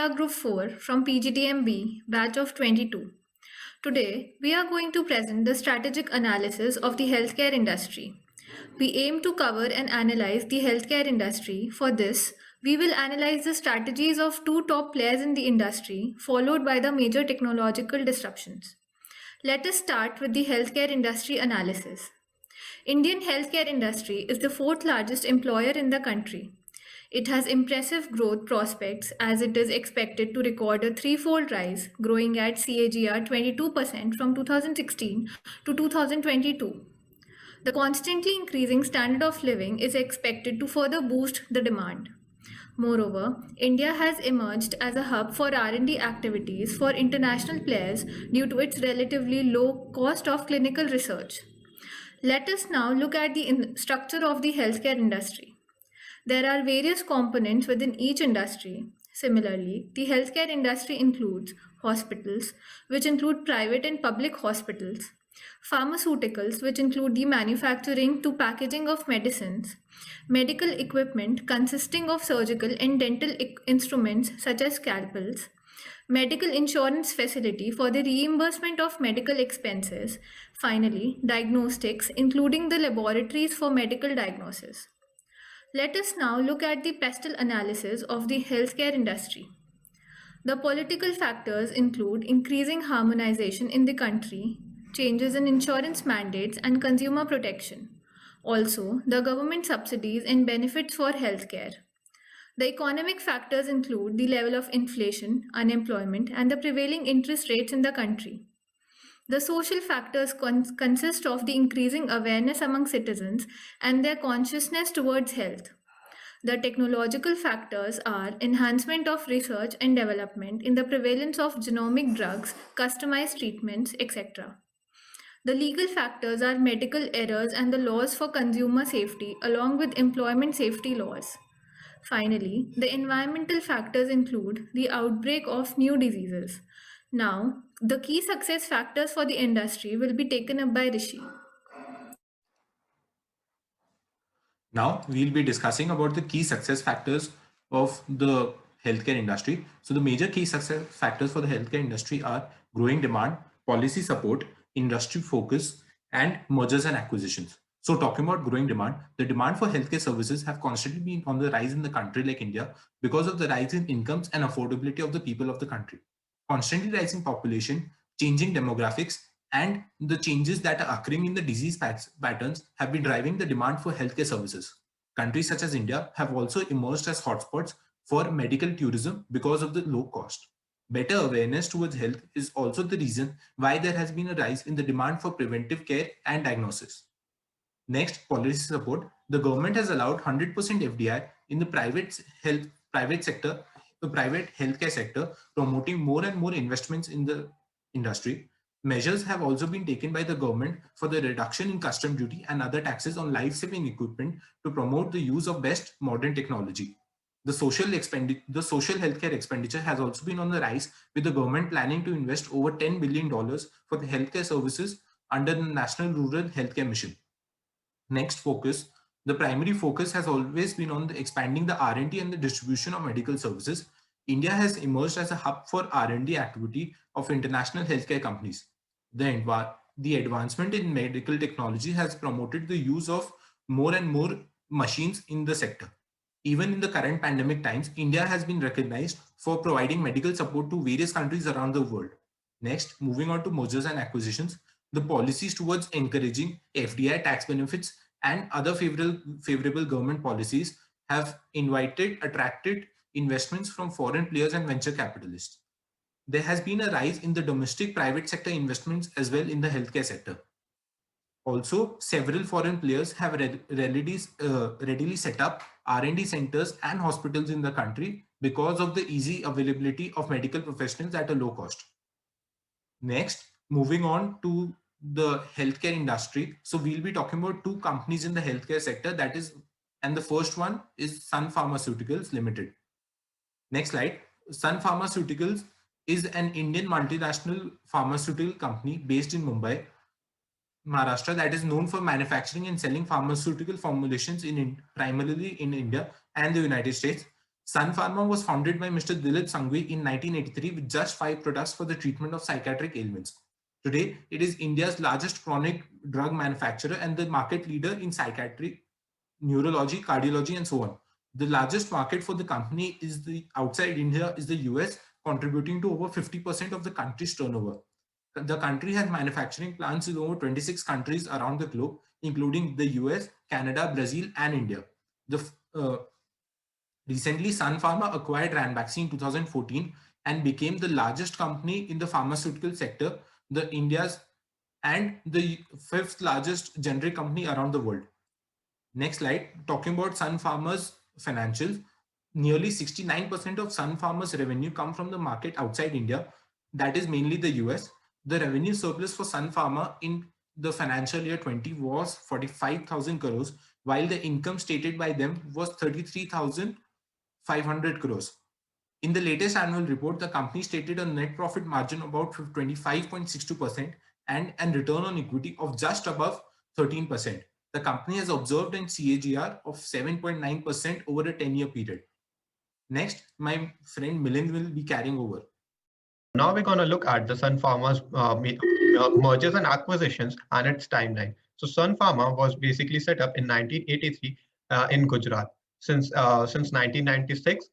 India Group 4 from PGDMB, batch of 22. Today, we are going to present the strategic analysis of the healthcare industry. We aim to cover and analyze the healthcare industry. For this, we will analyze the strategies of two top players in the industry, followed by the major technological disruptions. Let us start with the healthcare industry analysis. Indian healthcare industry is the fourth largest employer in the country. It has impressive growth prospects as it is expected to record a threefold rise, growing at CAGR 22% from 2016 to 2022. The constantly increasing standard of living is expected to further boost the demand. Moreover, India has emerged as a hub for R&D activities for international players due to its relatively low cost of clinical research. Let us now look at the structure of the healthcare industry. There are various components within each industry. Similarly, the healthcare industry includes hospitals, which include private and public hospitals, pharmaceuticals, which include the manufacturing to packaging of medicines, medical equipment consisting of surgical and dental instruments such as scalpels, medical insurance facility for the reimbursement of medical expenses, finally, diagnostics, including the laboratories for medical diagnosis. Let us now look at the pestle analysis of the healthcare industry. The political factors include increasing harmonization in the country, changes in insurance mandates, and consumer protection. Also, the government subsidies and benefits for healthcare. The economic factors include the level of inflation, unemployment, and the prevailing interest rates in the country. The social factors consist of the increasing awareness among citizens and their consciousness towards health. The technological factors are enhancement of research and development in the prevalence of genomic drugs, customized treatments, etc. The legal factors are medical errors and the laws for consumer safety, along with employment safety laws. Finally, the environmental factors include the outbreak of new diseases. Now, the key success factors for the industry will be taken up by Rishi. Now we'll be discussing about the key success factors of the healthcare industry. So the major key success factors for the healthcare industry are growing demand, policy support, industry focus, and mergers and acquisitions. So talking about growing demand, the demand for healthcare services have constantly been on the rise in the country like India because of the rise in incomes and affordability of the people of the country. Constantly rising population, changing demographics, and the changes that are occurring in the disease patterns have been driving the demand for healthcare services. Countries such as India have also emerged as hotspots for medical tourism because of the low cost. Better awareness towards health is also the reason why there has been a rise in the demand for preventive care and diagnosis. Next, policy support. The government has allowed 100% FDI in the private sector, the private healthcare sector, promoting more and more investments in the industry. Measures have also been taken by the government for the reduction in custom duty and other taxes on life-saving equipment to promote the use of best modern technology. The social healthcare expenditure has also been on the rise, with the government planning to invest over $10 billion for the healthcare services under the National Rural Healthcare Mission. Next focus. The primary focus has always been on expanding the R&D and the distribution of medical services. India has emerged as a hub for R&D activity of international healthcare companies. The advancement in medical technology has promoted the use of more and more machines in the sector. Even in the current pandemic times, India has been recognized for providing medical support to various countries around the world. Next, moving on to mergers and acquisitions, the policies towards encouraging FDI tax benefits and other favorable government policies have attracted investments from foreign players and venture capitalists. There has been a rise in the domestic private sector investments as well in the healthcare sector. Also, several foreign players have readily set up R&D centers and hospitals in the country because of the easy availability of medical professionals at a low cost. Next, moving on to the healthcare industry. So we'll be talking about two companies in the healthcare sector, and the first one is Sun Pharmaceuticals Limited. Next slide. Sun Pharmaceuticals is an Indian multinational pharmaceutical company based in Mumbai, Maharashtra, that is known for manufacturing and selling pharmaceutical formulations primarily in India and the United States. Sun Pharma was founded by Mr. Dilip Sanghvi in 1983 with just 5 products for the treatment of psychiatric ailments. Today, it is India's largest chronic drug manufacturer and the market leader in psychiatry, neurology, cardiology, and so on. The largest market for the company is the outside India is the US, contributing to over 50% of the country's turnover. The country has manufacturing plants in over 26 countries around the globe, including the US, Canada, Brazil, and India. The Recently, Sun Pharma acquired Ranbaxy in 2014 and became the largest company in the pharmaceutical sector, the India's and the fifth largest generic company around the world. Next slide, talking about Sun Pharma's financials. Nearly 69% of Sun Pharma's revenue come from the market outside India, that is mainly the US. The revenue surplus for Sun Pharma in the financial year 20 was 45,000 crores, while the income stated by them was 33,500 crores. In the latest annual report, the company stated a net profit margin about 25.62% and return on equity of just above 13%. The company has observed a CAGR of 7.9% over a 10-year period. Next, my friend Milind will be carrying over. Now we're going to look at the Sun Pharma's mergers and acquisitions and its timeline. So Sun Pharma was basically set up in 1983 in Gujarat. Since 1996,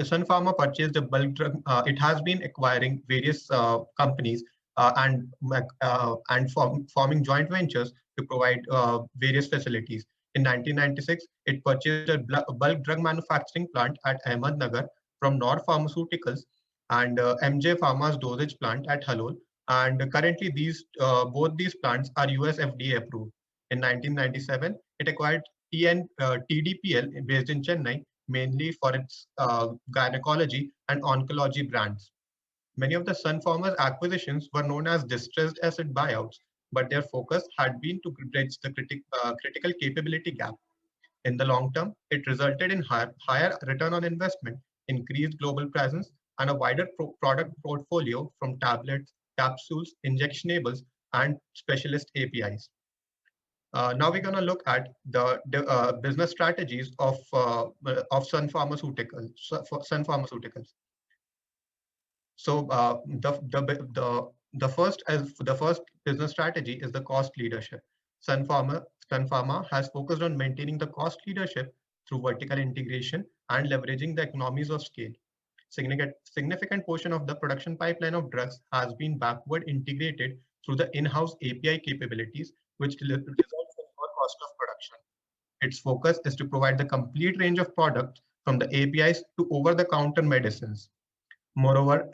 Sun Pharma purchased a bulk drug. It has been acquiring various companies and forming joint ventures to provide various facilities. In 1996, it purchased a bulk drug manufacturing plant at Ahmednagar from Nor Pharmaceuticals and MJ Pharma's dosage plant at Halol. And currently, both these plants are US FDA approved. In 1997, it acquired TDPL based in Chennai, mainly for its gynecology and oncology brands. Many of the Sun Pharma's acquisitions were known as distressed asset buyouts, but their focus had been to bridge the critical capability gap. In the long term, it resulted in higher return on investment, increased global presence, and a wider product portfolio from tablets, capsules, injectionables, and specialist APIs. Now we're going to look at the business strategies of Sun Pharmaceuticals. So the first business strategy is the cost leadership. Sun Pharma has focused on maintaining the cost leadership through vertical integration and leveraging the economies of scale. Significant portion of the production pipeline of drugs has been backward integrated through the in-house API capabilities, which results in lower cost of production. Its focus is to provide the complete range of products from the APIs to over-the-counter medicines. Moreover,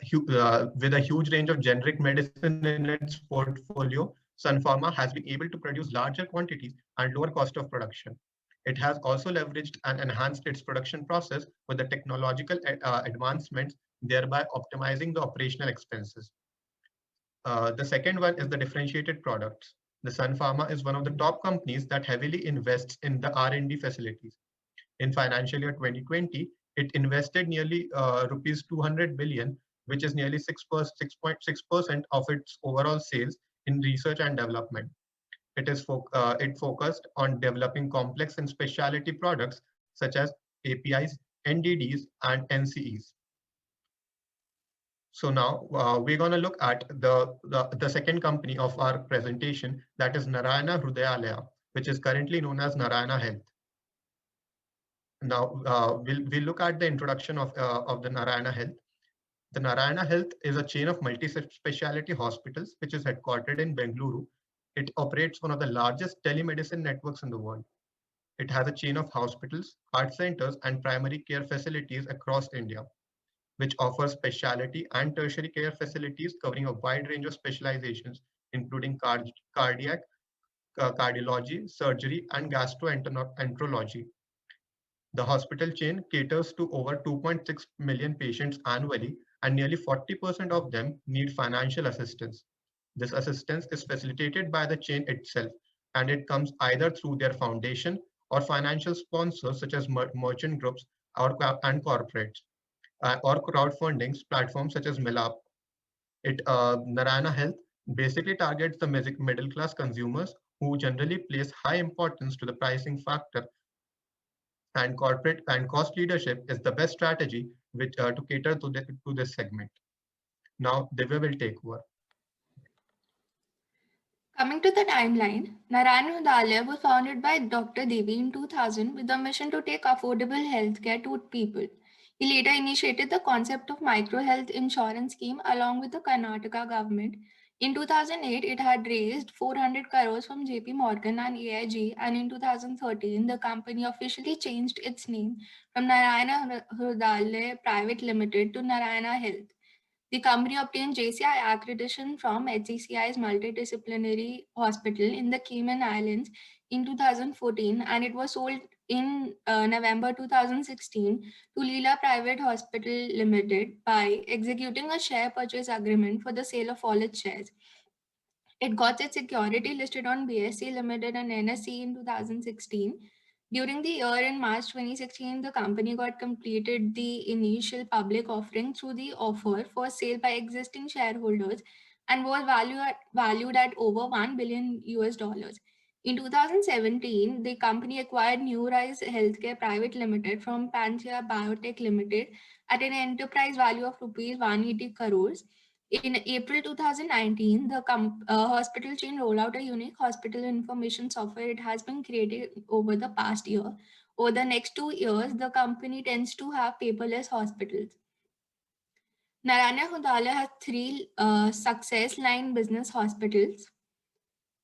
with a huge range of generic medicine in its portfolio, Sun Pharma has been able to produce larger quantities and lower cost of production. It has also leveraged and enhanced its production process with the technological advancements, thereby optimizing the operational expenses. The second one is the differentiated products. The Sun Pharma is one of the top companies that heavily invests in the R&D facilities. In financial year 2020, it invested nearly rupees 200 billion, which is nearly 6.6% of its overall sales in research and development. It focused on developing complex and specialty products such as APIs, NDDs, and NCEs. So now we're going to look at the second company of our presentation, that is Narayana Hrudayalaya, which is currently known as Narayana Health. Now we'll look at the introduction of the Narayana Health. The Narayana Health is a chain of multi-speciality hospitals which is headquartered in Bengaluru. It operates one of the largest telemedicine networks in the world. It has a chain of hospitals, heart centers, and primary care facilities across India, which offers specialty and tertiary care facilities covering a wide range of specializations, including cardiac, cardiology, surgery, and gastroenterology. The hospital chain caters to over 2.6 million patients annually, and nearly 40% of them need financial assistance. This assistance is facilitated by the chain itself, and it comes either through their foundation or financial sponsors such as merchant groups and corporates, or crowdfunding platforms such as Milap. Narayana Health basically targets the middle class consumers who generally place high importance to the pricing factor and corporate and cost leadership is the best strategy which to cater to this segment. Now, Divya will take over. Coming to the timeline, Narayana Hrudayalaya was founded by Dr. Devi in 2000 with the mission to take affordable healthcare to people. He later initiated the concept of micro health insurance scheme along with the Karnataka government. In 2008, it had raised 400 crores from JP Morgan and AIG, and in 2013, the company officially changed its name from Narayana Hrudayalaya Private Limited to Narayana Health. The company obtained JCI accreditation from HCCI's multidisciplinary hospital in the Cayman Islands in 2014, and it was sold in November 2016 to Leela Private Hospital Limited by executing a share purchase agreement for the sale of all its shares. It got its security listed on BSE Limited and NSE in 2016. During the year in March 2016, the company got completed the initial public offering through the offer for sale by existing shareholders and was valued at over 1 billion US dollars. In 2017, the company acquired New Rise Healthcare Private Limited from Panthea Biotech Limited at an enterprise value of rupees 180 crores. In April 2019, the hospital chain rolled out a unique hospital information software. It has been created over the past year. Over the next 2 years, the company tends to have paperless hospitals. Narayana Hrudayalaya has three success line business hospitals.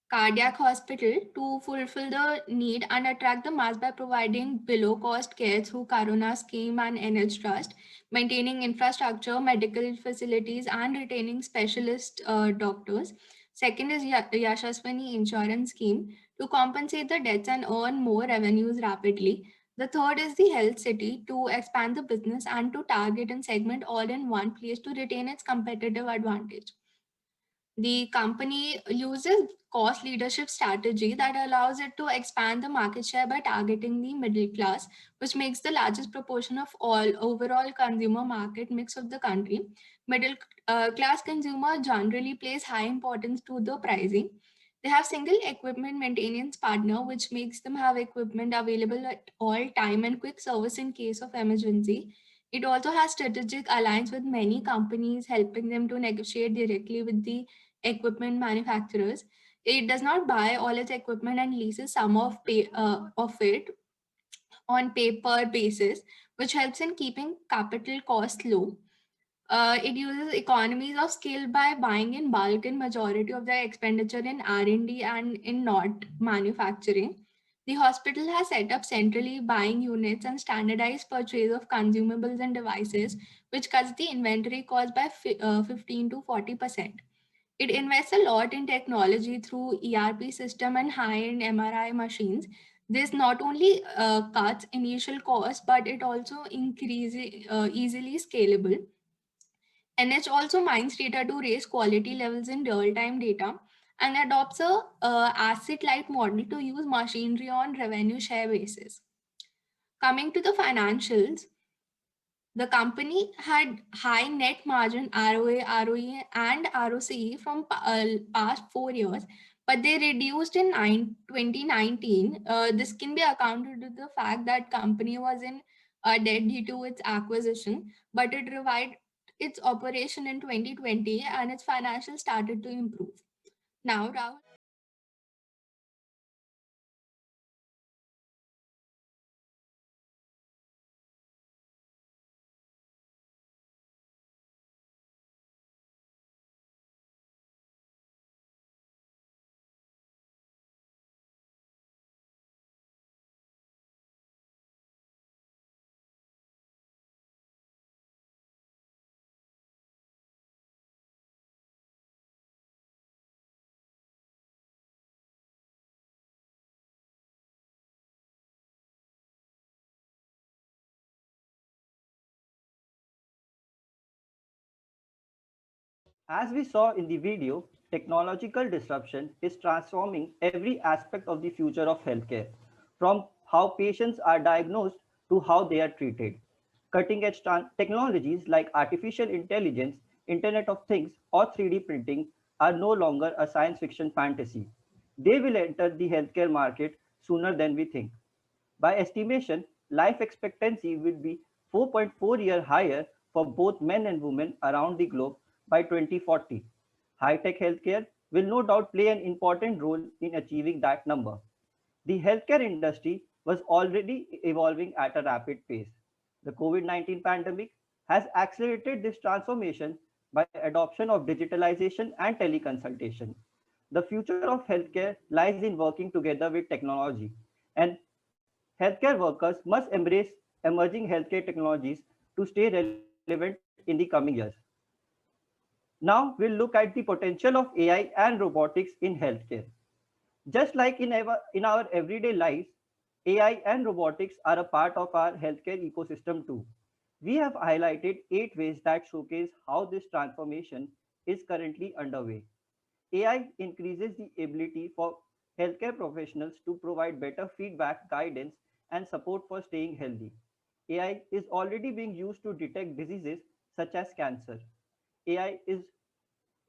Cardiac hospital to fulfill the need and attract the mass by providing below cost care through Karuna scheme and NH Trust, maintaining infrastructure, medical facilities, and retaining specialist doctors. Second is Yashaswini insurance scheme to compensate the debts and earn more revenues rapidly. The third is the health city to expand the business and to target and segment all in one place to retain its competitive advantage. The company uses cost leadership strategy that allows it to expand the market share by targeting the middle class, which makes the largest proportion of all overall consumer market mix of the country. Middle class consumer generally place high importance to the pricing. They have single equipment maintenance partner, which makes them have equipment available at all time and quick service in case of emergency. It also has strategic alliance with many companies, helping them to negotiate directly with the equipment manufacturers. It does not buy all its equipment and leases some of it on pay-per basis, which helps in keeping capital costs low. It uses economies of scale by buying in bulk in majority of their expenditure in R&D and in not manufacturing. The hospital has set up centrally buying units and standardized purchase of consumables and devices, which cuts the inventory cost by 15 to 40%. It invests a lot in technology through ERP system and high-end MRI machines. This not only cuts initial costs, but it also increases easily scalable. NH also mines data to raise quality levels in real-time data and adopts a asset-light model to use machinery on revenue share basis. Coming to the financials, the company had high net margin ROA, ROE, and ROCE from past 4 years, but they reduced in 2019. This can be accounted to the fact that company was in debt due to its acquisition, but it revived its operation in 2020 and its financials started to improve. Now, Rahul. As we saw in the video, technological disruption is transforming every aspect of the future of healthcare, from how patients are diagnosed to how they are treated. Cutting edge technologies like artificial intelligence, Internet of Things, or 3D printing are no longer a science fiction fantasy. They will enter the healthcare market sooner than we think. By estimation, life expectancy will be 4.4 years higher for both men and women around the globe by 2040. High-tech healthcare will no doubt play an important role in achieving that number. The healthcare industry was already evolving at a rapid pace. The COVID-19 pandemic has accelerated this transformation by adoption of digitalization and teleconsultation. The future of healthcare lies in working together with technology, and healthcare workers must embrace emerging healthcare technologies to stay relevant in the coming years. Now we'll look at the potential of AI and robotics in healthcare. Just like in our everyday lives, AI and robotics are a part of our healthcare ecosystem too. We have highlighted 8 ways that showcase how this transformation is currently underway. AI increases the ability for healthcare professionals to provide better feedback, guidance, and support for staying healthy. AI is already being used to detect diseases such as cancer. AI is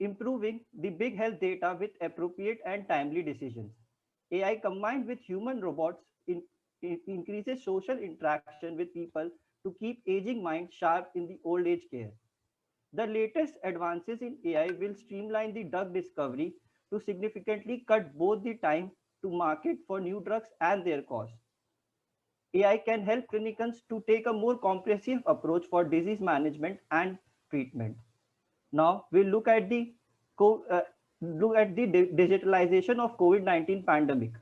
improving the big health data with appropriate and timely decisions. AI combined with human robots increases social interaction with people to keep aging minds sharp in the old age care. The latest advances in AI will streamline the drug discovery to significantly cut both the time to market for new drugs and their cost. AI can help clinicians to take a more comprehensive approach for disease management and treatment. Now we'll look at the digitalization of COVID-19 pandemic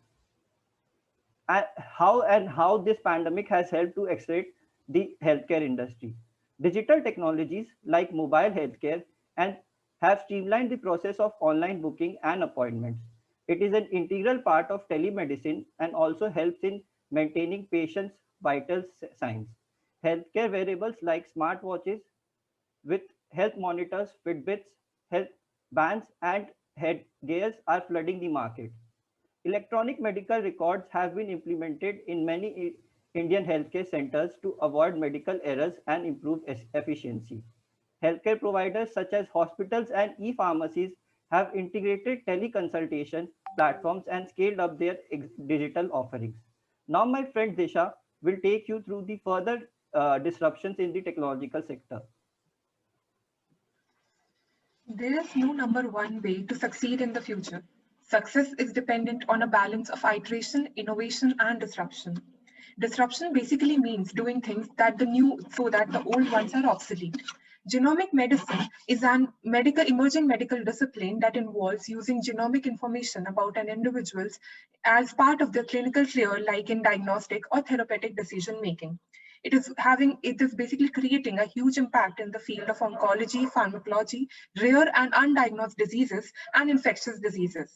and how this pandemic has helped to accelerate the healthcare industry. Digital technologies like mobile healthcare and have streamlined the process of online booking and appointments. It is an integral part of telemedicine and also helps in maintaining patients' vital signs. Healthcare wearables like smartwatches with health monitors, Fitbits, health bands, and headgears are flooding the market. Electronic medical records have been implemented in many Indian healthcare centers to avoid medical errors and improve efficiency. Healthcare providers such as hospitals and e-pharmacies have integrated teleconsultation platforms and scaled up their digital offerings. Now my friend Disha will take you through the further disruptions in the technological sector. There is no number one way to succeed in the future. Success is dependent on a balance of iteration, innovation, and disruption. Disruption basically means doing things that the new so that the old ones are obsolete. Genomic medicine is an emerging medical discipline that involves using genomic information about an individual's as part of their clinical care, like in diagnostic or therapeutic decision making. It is basically creating a huge impact in the field of oncology, pharmacology, rare and undiagnosed diseases, and infectious diseases.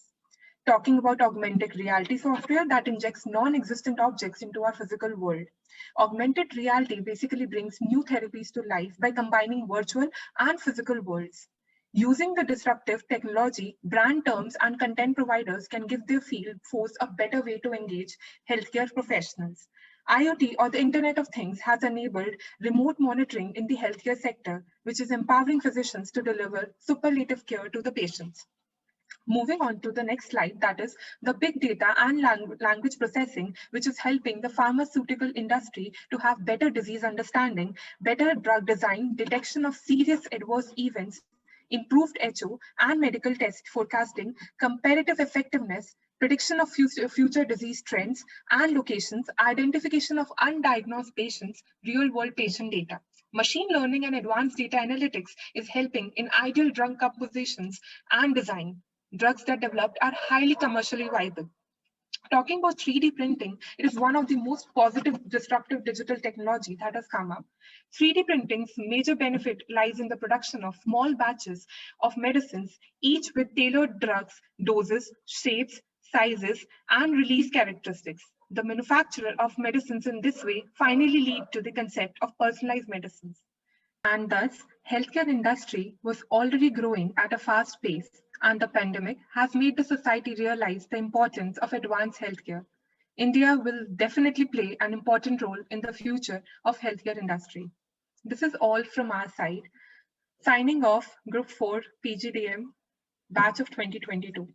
Talking about augmented reality software that injects non-existent objects into our physical world. Augmented reality basically brings new therapies to life by combining virtual and physical worlds. Using the disruptive technology, brand terms and content providers can give their field force a better way to engage healthcare professionals. IoT, or the Internet of Things, has enabled remote monitoring in the healthcare sector, which is empowering physicians to deliver superlative care to the patients. Moving on to the next slide, that is the big data and language processing, which is helping the pharmaceutical industry to have better disease understanding, better drug design, detection of serious adverse events, improved HO and medical test forecasting, comparative effectiveness, prediction of future disease trends and locations, identification of undiagnosed patients, real-world patient data. Machine learning and advanced data analytics is helping in ideal drug compositions and design. Drugs that developed are highly commercially viable. Talking about 3D printing, it is one of the most positive disruptive digital technology that has come up. 3D printing's major benefit lies in the production of small batches of medicines, each with tailored drugs, doses, shapes, sizes, and release characteristics. The manufacture of medicines in this way finally lead to the concept of personalized medicines. And thus, healthcare industry was already growing at a fast pace, and the pandemic has made the society realize the importance of advanced healthcare. India will definitely play an important role in the future of healthcare industry. This is all from our side. Signing off, Group 4 PGDM, batch of 2022.